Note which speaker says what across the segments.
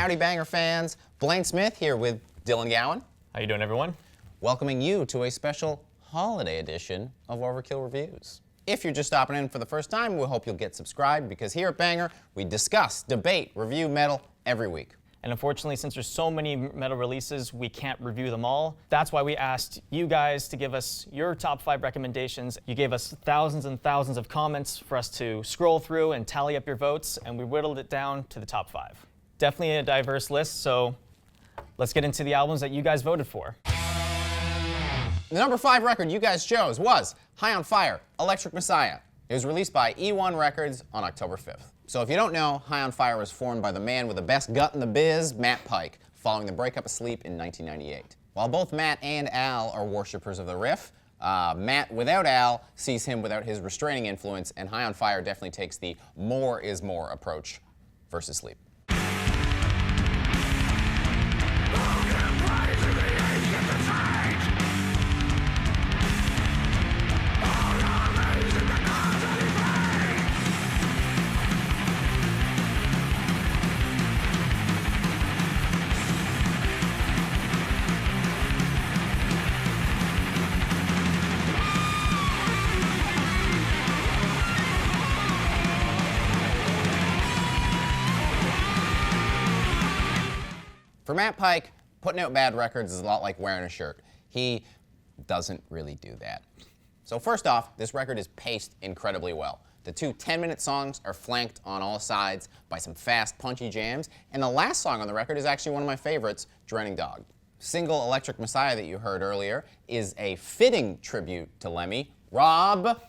Speaker 1: Howdy Banger fans, Blayne Smith here with Dylan Gowan.
Speaker 2: How you doing, everyone?
Speaker 1: Welcoming you to a special holiday edition of Overkill Reviews. If you're just stopping in for the first time, we hope you'll get subscribed because here at Banger, we discuss, debate, review metal every week.
Speaker 2: And unfortunately, since there's so many metal releases, we can't review them all. That's why we asked you guys to give us your top 5 recommendations. You gave us thousands and thousands of comments for us to scroll through and tally up your votes, and we whittled it down to the top 5. Definitely a diverse list, so let's get into the albums that you guys voted for.
Speaker 1: The number 5 record you guys chose was High on Fire, Electric Messiah. It was released by E1 Records on October 5th. So if you don't know, High on Fire was formed by the man with the best gut in the biz, Matt Pike, following the breakup of Sleep in 1998. While both Matt and Al are worshippers of the riff, Matt without Al sees him without his restraining influence, and High on Fire definitely takes the more is more approach versus Sleep. For Matt Pike, putting out bad records is a lot like wearing a shirt. He doesn't really do that. So first off, this record is paced incredibly well. The two 10-minute songs are flanked on all sides by some fast, punchy jams, and the last song on the record is actually one of my favorites, Drowning Dog. Single Electric Messiah that you heard earlier is a fitting tribute to Lemmy, Rob,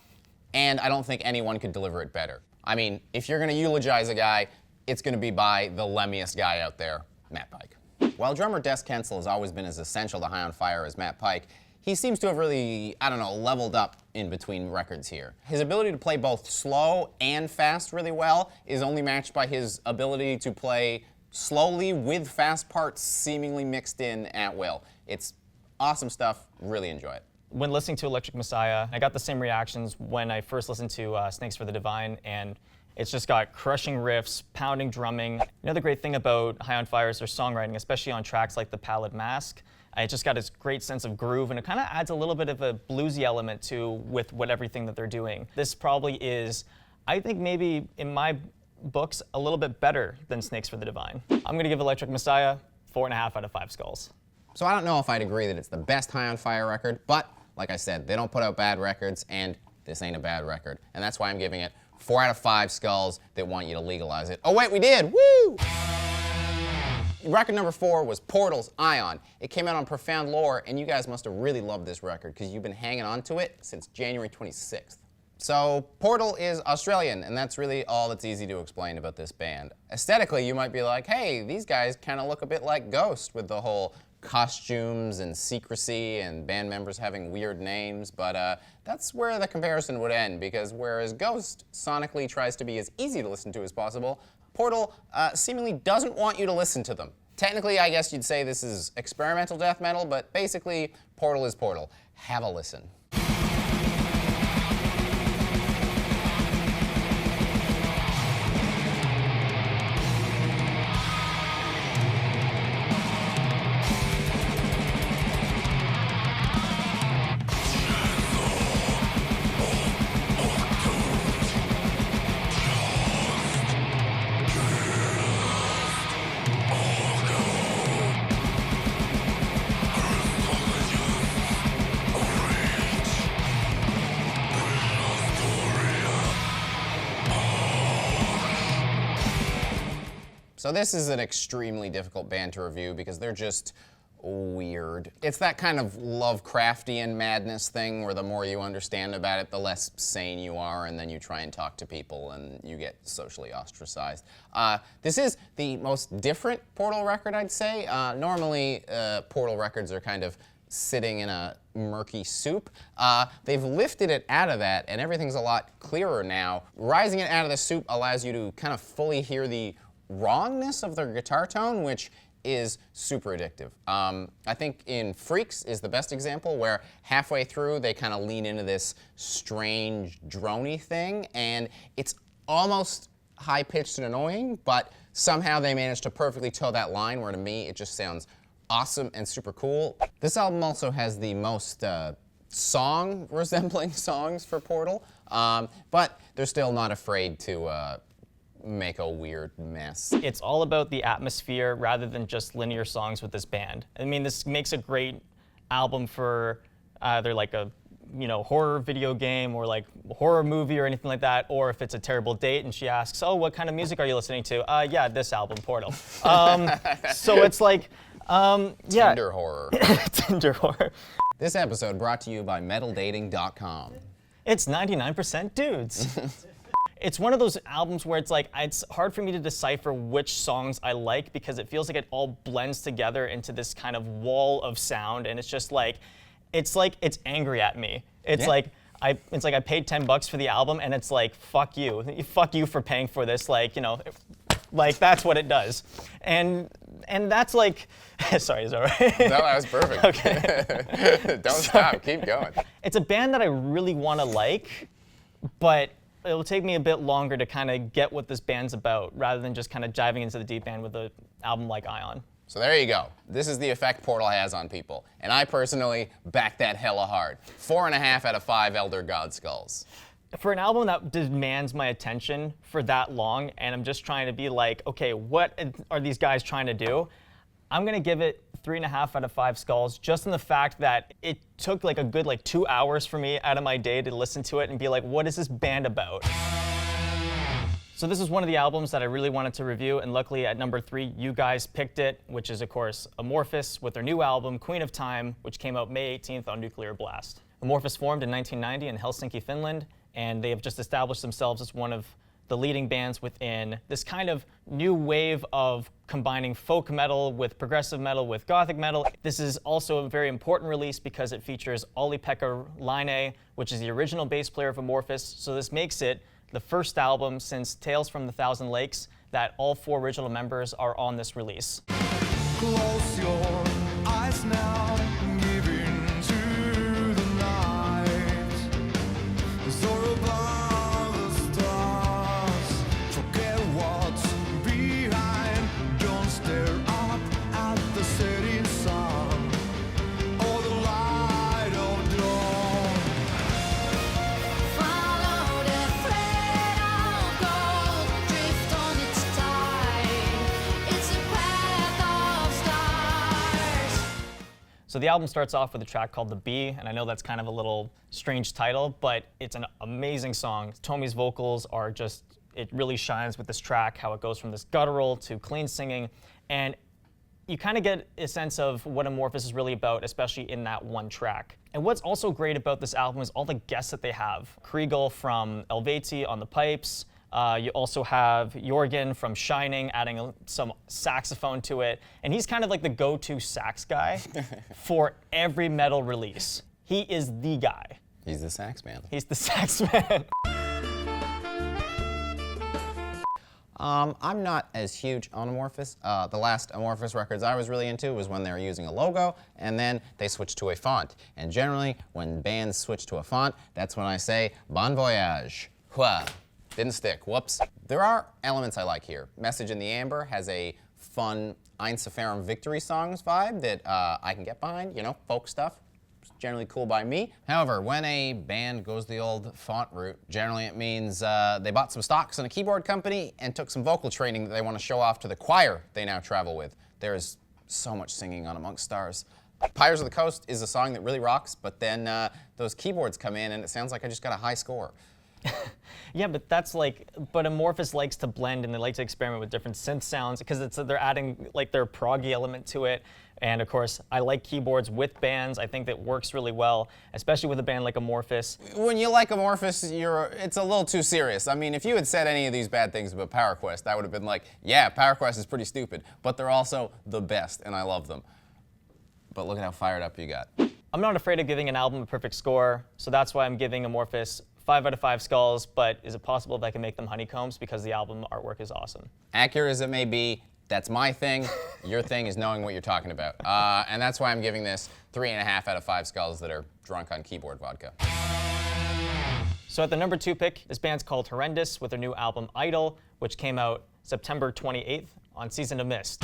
Speaker 1: and I don't think anyone could deliver it better. I mean, if you're gonna eulogize a guy, it's gonna be by the lemmiest guy out there, Matt Pike. While drummer Des Kensel has always been as essential to High on Fire as Matt Pike, he seems to have really, leveled up in between records here. His ability to play both slow and fast really well is only matched by his ability to play slowly with fast parts seemingly mixed in at will. It's awesome stuff, really enjoy it.
Speaker 2: When listening to Electric Messiah, I got the same reactions when I first listened to Snakes for the Divine, and it's just got crushing riffs, pounding drumming. Another great thing about High on Fire is their songwriting, especially on tracks like The Pallid Mask. It just got this great sense of groove, and it kind of adds a little bit of a bluesy element to with everything that they're doing. This probably is, I think maybe in my books, a little bit better than Snakes for the Divine. I'm gonna give Electric Messiah 4.5 out of 5 skulls.
Speaker 1: So I don't know if I'd agree that it's the best High on Fire record, but like I said, they don't put out bad records, and this ain't a bad record. And that's why I'm giving it 4 out of 5 skulls that want you to legalize it. Oh wait, we did, woo! Record number 4 was Portal's Ion. It came out on Profound Lore, and you guys must have really loved this record because you've been hanging on to it since January 26th. So Portal is Australian, and that's really all that's easy to explain about this band. Aesthetically, you might be like, hey, these guys kind of look a bit like Ghost with the whole costumes and secrecy and band members having weird names, but that's where the comparison would end, because whereas Ghost sonically tries to be as easy to listen to as possible, Portal seemingly doesn't want you to listen to them. Technically, I guess you'd say this is experimental death metal, but basically, Portal is Portal. Have a listen. So this is an extremely difficult band to review because they're just weird. It's that kind of Lovecraftian madness thing where the more you understand about it, the less sane you are, and then you try and talk to people and you get socially ostracized. This is the most different Portal record, I'd say. Normally, Portal records are kind of sitting in a murky soup. They've lifted it out of that, and everything's a lot clearer now. Rising it out of the soup allows you to kind of fully hear the wrongness of their guitar tone, which is super addictive. I think in Freaks is the best example, where halfway through they kind of lean into this strange drony thing, and it's almost high-pitched and annoying, but somehow they managed to perfectly toe that line where to me it just sounds awesome and super cool. This album also has the most song-resembling songs for Portal, but they're still not afraid to make a weird mess.
Speaker 2: It's all about the atmosphere rather than just linear songs with this band. I mean, this makes a great album for either like a horror video game or like a horror movie or anything like that, or if it's a terrible date and she asks, oh, what kind of music are you listening to? Yeah, this album, Portal. So it's like, yeah.
Speaker 1: Tinder horror.
Speaker 2: Tinder horror.
Speaker 1: This episode brought to you by MetalDating.com.
Speaker 2: It's 99% dudes. It's one of those albums where it's hard for me to decipher which songs I like because it feels like it all blends together into this kind of wall of sound, and it's just like, it's angry at me. It's like I paid $10 for the album, and it's like, fuck you for paying for this, like that's what it does, and that's like, sorry, is that right?
Speaker 1: No, that was perfect.
Speaker 2: Okay.
Speaker 1: Don't stop, keep going.
Speaker 2: It's a band that I really want to like, but it'll take me a bit longer to kind of get what this band's about, rather than just kind of diving into the deep end with an album like Ion.
Speaker 1: So there you go. This is the effect Portal has on people. And I personally back that hella hard. 4.5 out of 5 Elder God Skulls.
Speaker 2: For an album that demands my attention for that long, and I'm just trying to be like, okay, what are these guys trying to do? I'm gonna give it 3.5 out of 5 skulls, just in the fact that it took like a good 2 hours for me out of my day to listen to it and be like, what is this band about? So this is one of the albums that I really wanted to review, and luckily at number 3, you guys picked it, which is of course Amorphis with their new album, Queen of Time, which came out May 18th on Nuclear Blast. Amorphis formed in 1990 in Helsinki, Finland, and they have just established themselves as one of the leading bands within this kind of new wave of combining folk metal with progressive metal with gothic metal. This is also a very important release because it features Olli-Pekka Laine, which is the original bass player of Amorphis, so this makes it the first album since Tales from the Thousand Lakes that all 4 original members are on this release.
Speaker 3: Close your eyes now, give in to the night. Soar above the stars, forget what's behind. Don't stare up at the setting sun or the light of dawn.
Speaker 4: Follow the thread of gold, drift on its tide. It's a path of stars.
Speaker 2: So the album starts off with a track called The Bee, and I know that's kind of a little strange title, but it's an amazing song. Tommy's vocals are just, it really shines with this track, how it goes from this guttural to clean singing, and you kind of get a sense of what Amorphis is really about, especially in that one track. And what's also great about this album is all the guests that they have. Kriegel from Helveti on the pipes. You also have Jorgen from Shining adding some saxophone to it. And he's kind of like the go-to sax guy for every metal release. He is the guy.
Speaker 1: He's the sax man.
Speaker 2: He's the sax man.
Speaker 1: I'm not as huge on Amorphis. The last Amorphis records I was really into was when they were using a logo, and then they switched to a font. And generally, when bands switch to a font, that's when I say, bon voyage. Hua. Didn't stick, whoops. There are elements I like here. Message in the Amber has a fun Einsaferum Victory Songs vibe that I can get behind, folk stuff. Generally cool by me. However, when a band goes the old font route, generally it means they bought some stocks in a keyboard company and took some vocal training that they want to show off to the choir they now travel with. There is so much singing on Amongst Stars. Pyres of the Coast is a song that really rocks, but then those keyboards come in and it sounds like I just got a high score.
Speaker 2: Yeah, but but Amorphis likes to blend and they like to experiment with different synth sounds because they're adding their proggy element to it. And of course, I like keyboards with bands. I think that works really well, especially with a band like Amorphis.
Speaker 1: When you like Amorphis, it's a little too serious. I mean, if you had said any of these bad things about Power Quest, I would have been like, yeah, Power Quest is pretty stupid, but they're also the best, and I love them. But look at how fired up you got.
Speaker 2: I'm not afraid of giving an album a perfect score, so that's why I'm giving Amorphis 5 out of 5 skulls, but is it possible that I can make them honeycombs because the album artwork is awesome?
Speaker 1: Accurate as it may be, that's my thing. Your thing is knowing what you're talking about. And that's why I'm giving this 3.5 out of 5 skulls that are drunk on keyboard vodka.
Speaker 2: So at the number 2 pick, this band's called Horrendous with their new album Idol, which came out September 28th on Season of Mist.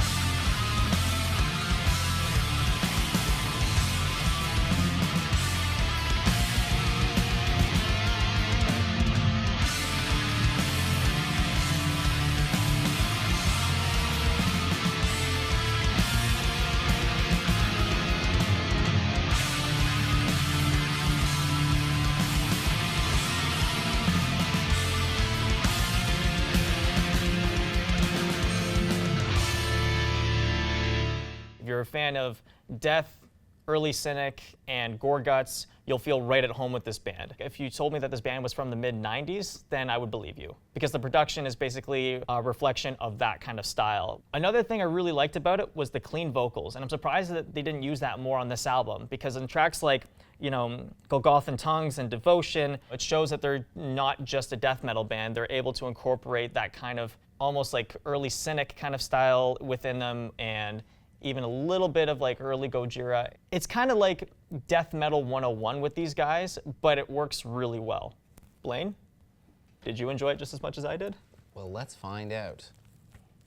Speaker 2: If you're a fan of death, early cynic, and gore guts, you'll feel right at home with this band. If you told me that this band was from the mid-90s, then I would believe you, because the production is basically a reflection of that kind of style. Another thing I really liked about it was the clean vocals, and I'm surprised that they didn't use that more on this album, because in tracks like, you know, Golgothan Tongues and Devotion, it shows that they're not just a death metal band. They're able to incorporate that kind of almost like early cynic kind of style within them, and even a little bit of like early Gojira. It's kind of like Death Metal 101 with these guys, but it works really well. Blayne, did you enjoy it just as much as I did?
Speaker 1: Well, let's find out.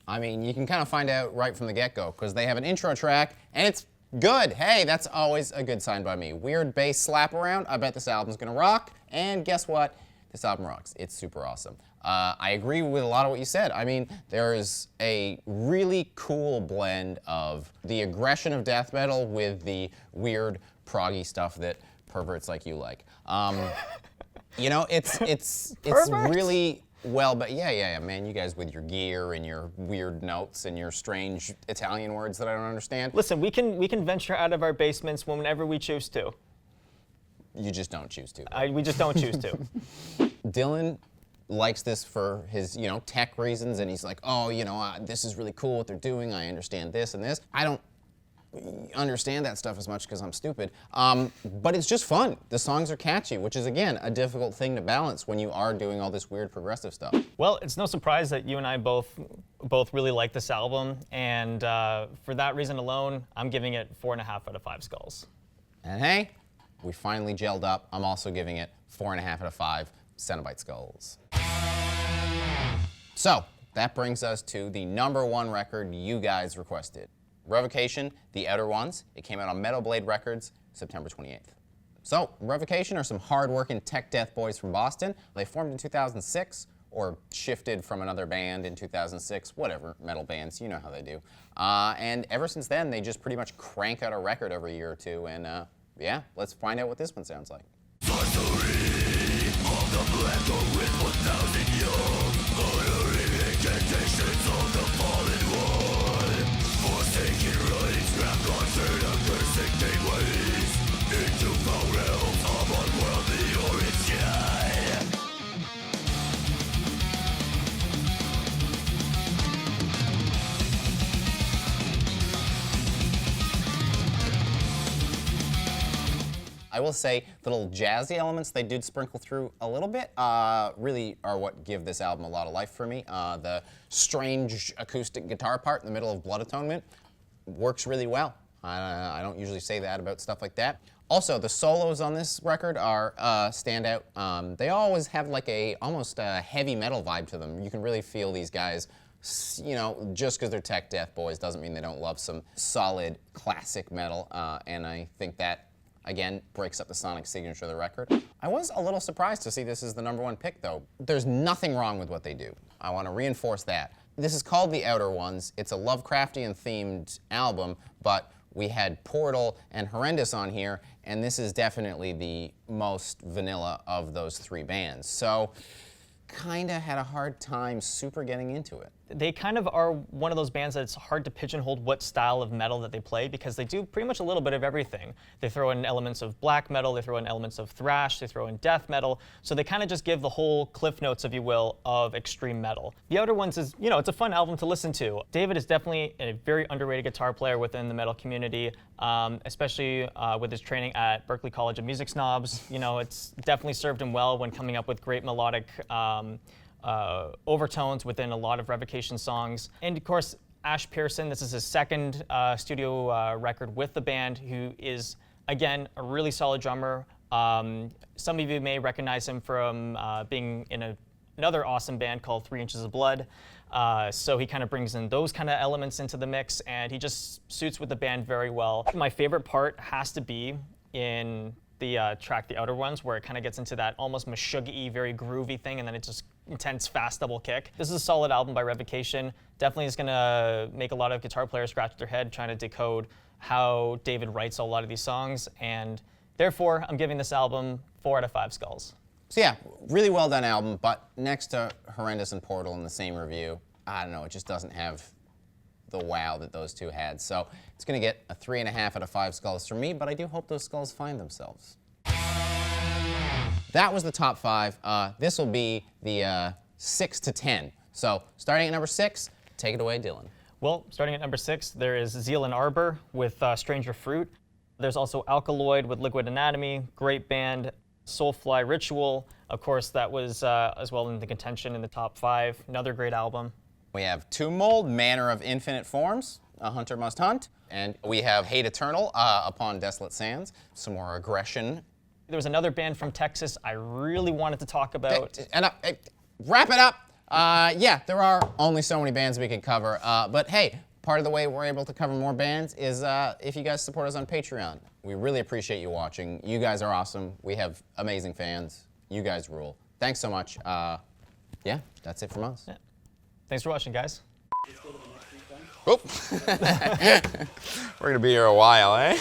Speaker 1: I mean, you can kind of find out right from the get-go, because they have an intro track, and it's good. Hey, that's always a good sign by me. Weird bass slap around. I bet this album's gonna rock, and guess what? This album rocks. It's super awesome. I agree with a lot of what you said. I mean, there is a really cool blend of the aggression of death metal with the weird proggy stuff that perverts like you like. You know, it's really well, but yeah, man, you guys with your gear and your weird notes and your strange Italian words that I don't understand.
Speaker 2: Listen, we can venture out of our basements whenever we choose to.
Speaker 1: You just don't choose to.
Speaker 2: We just don't choose to.
Speaker 1: Dylan likes this for his, you know, tech reasons, and he's like, oh, you know, this is really cool what they're doing. I understand this and this. I don't understand that stuff as much because I'm stupid. But it's just fun. The songs are catchy, which is, again, a difficult thing to balance when you are doing all this weird progressive stuff.
Speaker 2: Well, it's no surprise that you and I both really like this album, and for that reason alone, I'm giving it 4.5 out of 5 skulls.
Speaker 1: And hey, we finally gelled up. I'm also giving it 4.5 out of 5 Cenobite skulls. So, that brings us to the number 1 record you guys requested. Revocation, The Outer Ones. It came out on Metal Blade Records, September 28th. So, Revocation are some hard-working tech death boys from Boston. They formed in 2006, or shifted from another band in 2006, whatever, metal bands, you know how they do. And ever since then, they just pretty much crank out a record every year or two, and yeah, let's find out what this one sounds like. I will say the little jazzy elements they did sprinkle through a little bit really are what give this album a lot of life for me. The strange acoustic guitar part in the middle of Blood Atonement works really well. I don't usually say that about stuff like that. Also, the solos on this record are standout. They always have like almost a heavy metal vibe to them. You can really feel these guys, you know, just because they're tech death boys doesn't mean they don't love some solid classic metal, and I think that again, breaks up the sonic signature of the record. I was a little surprised to see this as the number 1 pick, though. There's nothing wrong with what they do. I want to reinforce that. This is called The Outer Ones. It's a Lovecraftian-themed album, but we had Portal and Horrendous on here, and this is definitely the most vanilla of those 3 bands. So, kinda had a hard time super getting into it.
Speaker 2: They kind of are one of those bands that it's hard to pigeonhole what style of metal that they play, because they do pretty much a little bit of everything. They throw in elements of black metal, they throw in elements of thrash, they throw in death metal, so they kind of just give the whole cliff notes, if you will, of extreme metal. The Outer Ones is, you know, it's a fun album to listen to. David is definitely a very underrated guitar player within the metal community, especially with his training at Berklee College of Music Snobs. You know, it's definitely served him well when coming up with great melodic overtones within a lot of Revocation songs. And of course, Ash Pearson, this is his second studio record with the band, who is, again, a really solid drummer, Some of you may recognize him from being in another awesome band called 3 Inches of Blood. So he kind of brings in those kind of elements into the mix, and he just suits with the band very well. My favorite part has to be in the track The Outer Ones, where it kind of gets into that almost Meshuggah-y, very groovy thing, and then it's just intense, fast double kick. This is a solid album by Revocation. Definitely is gonna make a lot of guitar players scratch their head trying to decode how David writes a lot of these songs, and therefore I'm giving this album 4 out of 5 skulls.
Speaker 1: So yeah, really well done album, but next to Horrendous and Portal in the same review, I don't know, it just doesn't have the wow that those two had. So it's gonna get a 3.5 out of 5 skulls from me, but I do hope those skulls find themselves. That was the top 5. This will be the 6 to 10. So starting at number 6, take it away, Dylan.
Speaker 2: Well, starting at number 6, there is Zeal and Arbor with Stranger Fruit. There's also Alkaloid with Liquid Anatomy, great band. Soulfly Ritual, of course, that was as well in the contention in the top 5. Another great album.
Speaker 1: We have Tomb Mold, Manner of Infinite Forms, A Hunter Must Hunt. And we have Hate Eternal, Upon Desolate Sands. Some more aggression.
Speaker 2: There was another band from Texas I really wanted to talk about.
Speaker 1: And wrap it up. Yeah, there are only so many bands we could cover. But hey, part of the way we're able to cover more bands is if you guys support us on Patreon. We really appreciate you watching. You guys are awesome. We have amazing fans. You guys rule. Thanks so much. Yeah, that's it from us.
Speaker 2: Yeah. Thanks for watching, guys.
Speaker 1: Oop. We're gonna be here a while, eh?